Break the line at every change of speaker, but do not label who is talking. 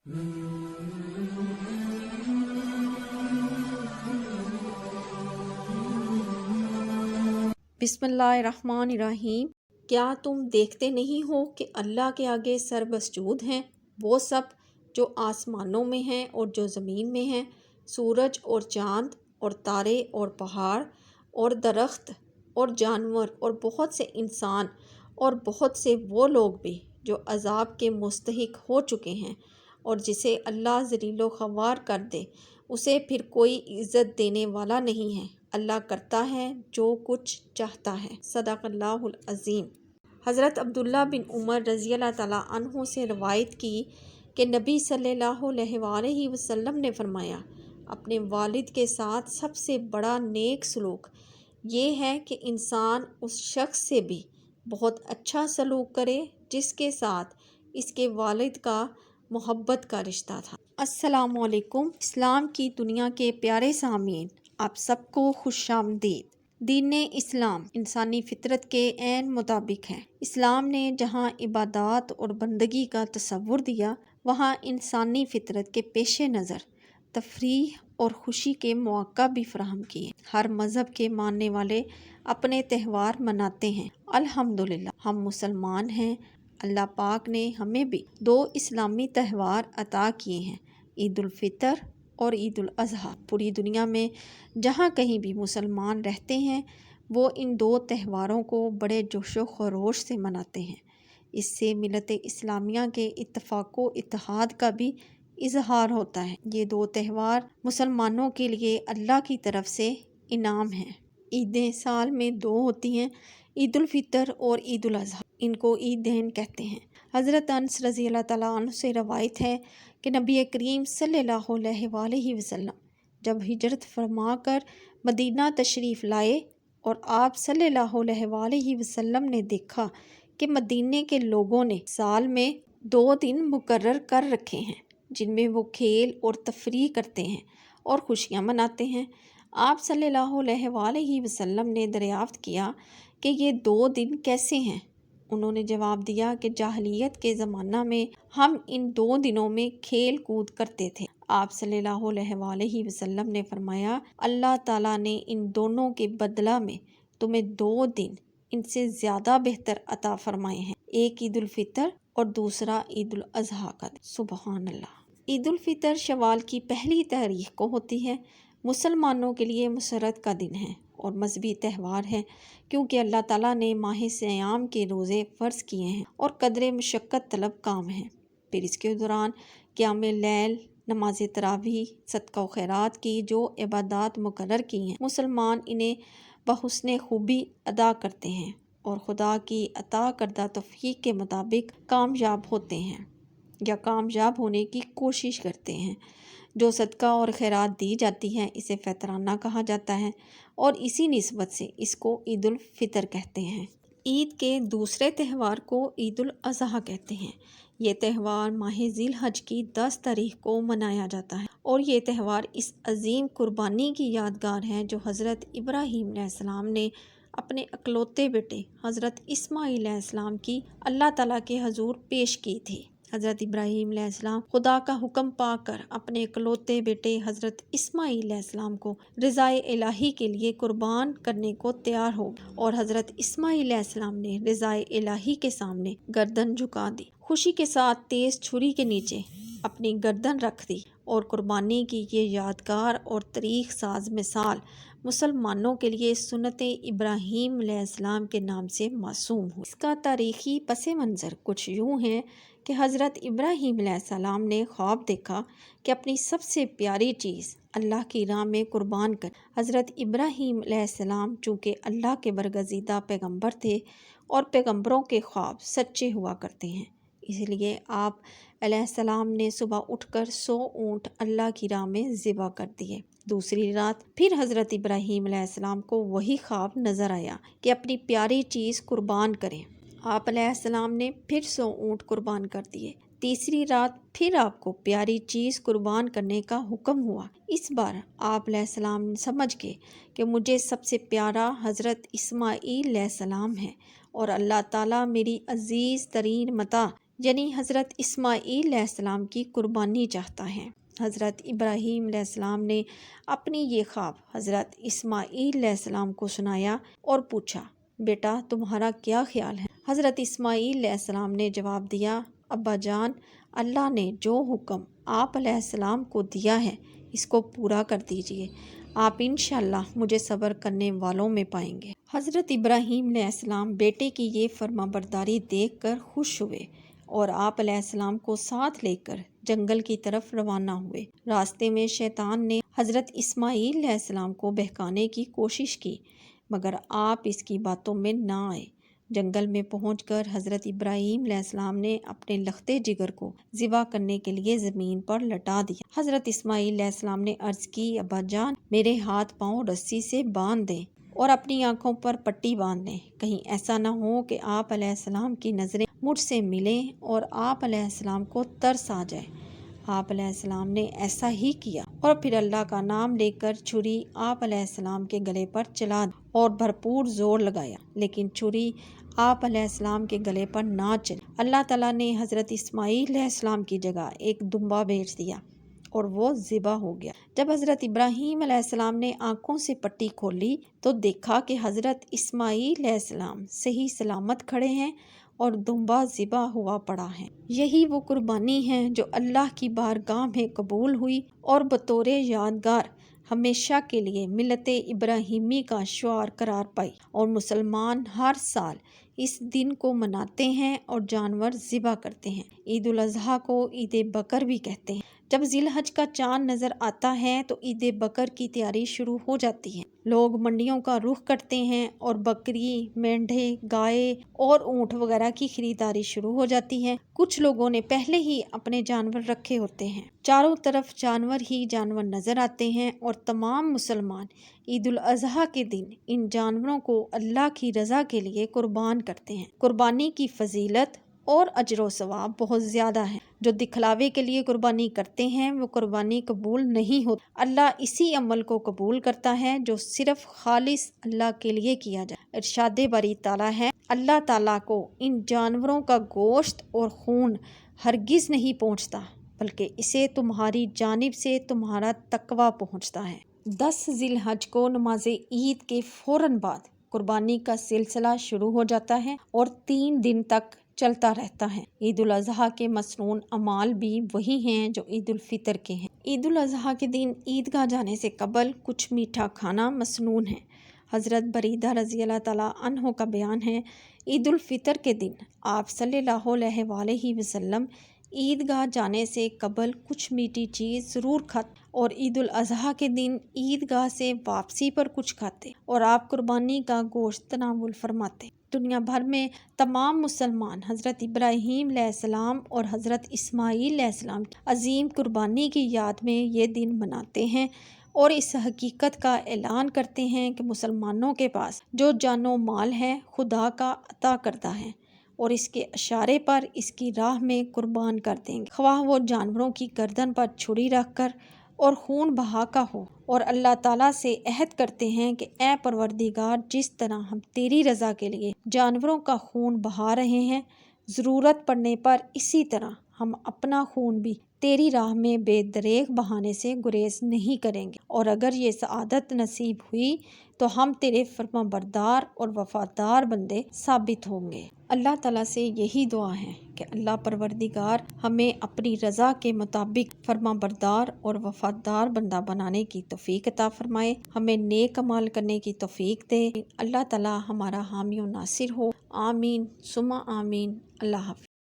بسم اللہ الرحمن الرحیم۔ کیا تم دیکھتے نہیں ہو کہ اللہ کے آگے سر مسجود ہیں وہ سب جو آسمانوں میں ہیں اور جو زمین میں ہیں، سورج اور چاند اور تارے اور پہاڑ اور درخت اور جانور اور بہت سے انسان اور بہت سے وہ لوگ بھی جو عذاب کے مستحق ہو چکے ہیں، اور جسے اللہ ذلیل و خوار کر دے اسے پھر کوئی عزت دینے والا نہیں ہے۔ اللہ کرتا ہے جو کچھ چاہتا ہے۔ صدق اللہ العظیم۔ حضرت عبداللہ بن عمر رضی اللہ تعالیٰ عنہ سے روایت کی کہ نبی صلی اللہ علیہ وآلہ وسلم نے فرمایا، اپنے والد کے ساتھ سب سے بڑا نیک سلوک یہ ہے کہ انسان اس شخص سے بھی بہت اچھا سلوک کرے جس کے ساتھ اس کے والد کا محبت کا رشتہ تھا۔ السلام علیکم۔ اسلام کی دنیا کے پیارے سامعین، آپ سب کو خوش آمدید۔ دین اسلام انسانی فطرت کے عین مطابق ہے۔ اسلام نے جہاں عبادات اور بندگی کا تصور دیا، وہاں انسانی فطرت کے پیش نظر تفریح اور خوشی کے مواقع بھی فراہم کیے۔ ہر مذہب کے ماننے والے اپنے تہوار مناتے ہیں۔ الحمدللہ ہم مسلمان ہیں۔ اللہ پاک نے ہمیں بھی 2 اسلامی تہوار عطا کیے ہیں، عید الفطر اور عید الاضحیٰ۔ پوری دنیا میں جہاں کہیں بھی مسلمان رہتے ہیں وہ ان 2 تہواروں کو بڑے جوش و خروش سے مناتے ہیں۔ اس سے ملت اسلامیہ کے اتفاق و اتحاد کا بھی اظہار ہوتا ہے۔ یہ 2 تہوار مسلمانوں کے لیے اللہ کی طرف سے انعام ہیں۔ عیدیں سال میں 2 ہوتی ہیں، عید الفطر اور عید الاضحیٰ۔ ان کو عیدین کہتے ہیں۔ حضرت انس رضی اللہ تعالیٰ عنہ سے روایت ہے کہ نبی کریم صلی اللہ علیہ وآلہ وسلم جب ہجرت فرما کر مدینہ تشریف لائے اور آپ صلی اللہ علیہ وآلہ وسلم نے دیکھا کہ مدینے کے لوگوں نے سال میں 2 دن مقرر کر رکھے ہیں جن میں وہ کھیل اور تفریح کرتے ہیں اور خوشیاں مناتے ہیں۔ آپ صلی اللہ علیہ وآلہ وسلم نے دریافت کیا کہ یہ 2 دن کیسے ہیں؟ انہوں نے جواب دیا کہ جاہلیت کے زمانہ میں ہم ان 2 دنوں میں کھیل کود کرتے تھے۔ آپ صلی اللہ علیہ وآلہ وسلم نے فرمایا، اللہ تعالیٰ نے ان دونوں کے بدلہ میں تمہیں 2 دن ان سے زیادہ بہتر عطا فرمائے ہیں، ایک عید الفطر اور دوسرا عید الاضحیٰ کا دن۔ سبحان اللہ۔ عید الفطر شوال کی پہلی تاریخ کو ہوتی ہے۔ مسلمانوں کے لیے مسرت کا دن ہے اور مذہبی تہوار ہے، کیونکہ اللہ تعالیٰ نے ماہ صیام کے روزے فرض کیے ہیں اور قدر مشقت طلب کام ہیں۔ پھر اس کے دوران قیام لیل، نماز تراویح، صدقہ و خیرات کی جو عبادات مقرر کی ہیں، مسلمان انہیں بحسن خوبی ادا کرتے ہیں اور خدا کی عطا کردہ توفیق کے مطابق کامیاب ہوتے ہیں یا کامیاب ہونے کی کوشش کرتے ہیں۔ جو صدقہ اور خیرات دی جاتی ہے اسے فطرانہ کہا جاتا ہے اور اسی نسبت سے اس کو عید الفطر کہتے ہیں۔ عید کے دوسرے تہوار کو عید الاضحیٰ کہتے ہیں۔ یہ تہوار ماہ ذی الحج کی 10 تاریخ کو منایا جاتا ہے اور یہ تہوار اس عظیم قربانی کی یادگار ہے جو حضرت ابراہیم علیہ السلام نے اپنے اکلوتے بیٹے حضرت اسماعیل علیہ السلام کی اللہ تعالیٰ کے حضور پیش کی تھی۔ حضرت ابراہیم علیہ السلام خدا کا حکم پا کر اپنے اکلوتے بیٹے حضرت اسماعیل علیہ السلام کو رضائے الہی کے لیے قربان کرنے کو تیار ہو گئے اور حضرت اسماعیل علیہ السلام نے رضائے الہی کے سامنے گردن جھکا دی، خوشی کے ساتھ تیز چھری کے نیچے اپنی گردن رکھ دی اور قربانی کی یہ یادگار اور تاریخ ساز مثال مسلمانوں کے لیے سنت ابراہیم علیہ السلام کے نام سے موسوم ہوئی۔ اس کا تاریخی پس منظر کچھ یوں ہے کہ حضرت ابراہیم علیہ السلام نے خواب دیکھا کہ اپنی سب سے پیاری چیز اللہ کی راہ میں قربان کر۔ حضرت ابراہیم علیہ السلام چونکہ اللہ کے برگزیدہ پیغمبر تھے اور پیغمبروں کے خواب سچے ہوا کرتے ہیں، اس لیے آپ علیہ السلام نے صبح اٹھ کر 100 اونٹ اللہ کی راہ میں ذبح کر دیے۔ دوسری رات پھر حضرت ابراہیم علیہ السلام کو وہی خواب نظر آیا کہ اپنی پیاری چیز قربان کریں۔ آپ علیہ السلام نے پھر 100 اونٹ قربان کر دیے۔ تیسری رات پھر آپ کو پیاری چیز قربان کرنے کا حکم ہوا۔ اس بار آپ علیہ السلام سمجھ گئے کہ مجھے سب سے پیارا حضرت اسماعیل علیہ السلام ہے اور اللہ تعالیٰ میری عزیز ترین متاع یعنی حضرت اسماعیل علیہ السلام کی قربانی چاہتا ہے۔ حضرت ابراہیم علیہ السلام نے اپنی یہ خواب حضرت اسماعیل علیہ السلام کو سنایا اور پوچھا، بیٹا تمہارا کیا خیال ہے؟ حضرت اسماعیل علیہ السلام نے جواب دیا، ابا جان، اللہ نے جو حکم آپ علیہ السلام کو دیا ہے اس کو پورا کر دیجئے، آپ انشاءاللہ مجھے صبر کرنے والوں میں پائیں گے۔ حضرت ابراہیم علیہ السلام بیٹے کی یہ فرما برداری دیکھ کر خوش ہوئے اور آپ علیہ السلام کو ساتھ لے کر جنگل کی طرف روانہ ہوئے۔ راستے میں شیطان نے حضرت اسماعیل علیہ السلام کو بہکانے کی کوشش کی، مگر آپ اس کی باتوں میں نہ آئے۔ جنگل میں پہنچ کر حضرت ابراہیم علیہ السلام نے اپنے لختے جگر کو ذبح کرنے کے لیے زمین پر لٹا دیا۔ حضرت اسماعیل علیہ السلام نے عرض کی، ابا جان، میرے ہاتھ پاؤں رسی سے باندھ دیں اور اپنی آنکھوں پر پٹی باندھ دیں، کہیں ایسا نہ ہو کہ آپ علیہ السلام کی نظریں مجھ سے ملیں اور آپ علیہ السلام کو ترس آ جائے۔ آپ علیہ السلام نے ایسا ہی کیا اور پھر اللہ کا نام لے کر چھری آپ علیہ السلام کے گلے پر چلا دی اور بھرپور زور لگایا، لیکن چھری آپ علیہ السلام کے گلے پر نہ چلی۔ اللہ تعالیٰ نے حضرت اسماعیل علیہ السلام کی جگہ ایک دمبا بھیج دیا اور وہ ذبح ہو گیا۔ جب حضرت ابراہیم علیہ السلام نے آنکھوں سے پٹی کھولی تو دیکھا کہ حضرت اسماعیل علیہ السلام صحیح سلامت کھڑے ہیں اور دمبا ذبح ہوا پڑا ہے۔ یہی وہ قربانی ہے جو اللہ کی بارگاہ میں قبول ہوئی اور بطور یادگار ہمیشہ کے لیے ملت ابراہیمی کا شعار قرار پائی، اور مسلمان ہر سال اس دن کو مناتے ہیں اور جانور ذبح کرتے ہیں۔ عید الاضحیٰ کو عید بقر بھی کہتے ہیں۔ جب ذی الحج کا چاند نظر آتا ہے تو عید بقر کی تیاری شروع ہو جاتی ہے۔ لوگ منڈیوں کا رخ کرتے ہیں اور بکری، مینڈھے، گائے اور اونٹ وغیرہ کی خریداری شروع ہو جاتی ہے۔ کچھ لوگوں نے پہلے ہی اپنے جانور رکھے ہوتے ہیں۔ چاروں طرف جانور ہی جانور نظر آتے ہیں اور تمام مسلمان عید الاضحیٰ کے دن ان جانوروں کو اللہ کی رضا کے لیے قربان کرتے ہیں۔ قربانی کی فضیلت اور اجر و ثواب بہت زیادہ ہے۔ جو دکھلاوے کے لیے قربانی کرتے ہیں وہ قربانی قبول نہیں ہوتی۔ اللہ اسی عمل کو قبول کرتا ہے جو صرف خالص اللہ کے لیے کیا جائے۔ ارشاد باری تعالیٰ ہے، اللہ تعالیٰ کو ان جانوروں کا گوشت اور خون ہرگز نہیں پہنچتا، بلکہ اسے تمہاری جانب سے تمہارا تقویٰ پہنچتا ہے۔ 10 ذی الحج کو نماز عید کے فوراً بعد قربانی کا سلسلہ شروع ہو جاتا ہے اور 3 دن تک چلتا رہتا ہے۔ عید الاضحیٰ کے مسنون اعمال بھی وہی ہیں جو عید الفطر کے ہیں۔ عید الاضحیٰ کے دن عیدگاہ جانے سے قبل کچھ میٹھا کھانا مسنون ہے۔ حضرت بریدہ رضی اللہ تعالیٰ عنہ کا بیان ہے، عید الفطر کے دن آپ صلی اللہ علیہ وآلہ وسلم عیدگاہ جانے سے قبل کچھ میٹھی چیز ضرور کھاتے اور عید الاضحیٰ کے دن عیدگاہ سے واپسی پر کچھ کھاتے اور آپ قربانی کا گوشت تناول فرماتے۔ دنیا بھر میں تمام مسلمان حضرت ابراہیم علیہ السلام اور حضرت اسماعیل علیہ السلام کی عظیم قربانی کی یاد میں یہ دن مناتے ہیں اور اس حقیقت کا اعلان کرتے ہیں کہ مسلمانوں کے پاس جو جان و مال ہے خدا کا عطا کردہ ہے اور اس کے اشارے پر اس کی راہ میں قربان کر دیں گے، خواہ وہ جانوروں کی گردن پر چھری رکھ کر اور خون بہا کا ہو، اور اللہ تعالیٰ سے عہد کرتے ہیں کہ اے پروردگار، جس طرح ہم تیری رضا کے لیے جانوروں کا خون بہا رہے ہیں، ضرورت پڑنے پر اسی طرح ہم اپنا خون بھی تیری راہ میں بے دریغ بہانے سے گریز نہیں کریں گے، اور اگر یہ سعادت نصیب ہوئی تو ہم تیرے فرما بردار اور وفادار بندے ثابت ہوں گے۔ اللہ تعالیٰ سے یہی دعا ہے کہ اللہ پروردگار ہمیں اپنی رضا کے مطابق فرما بردار اور وفادار بندہ بنانے کی توفیق عطا فرمائے، ہمیں نیک عمل کرنے کی توفیق دے۔ اللہ تعالیٰ ہمارا حامی و ناصر ہو، آمین ثم آمین۔ اللہ حافظ۔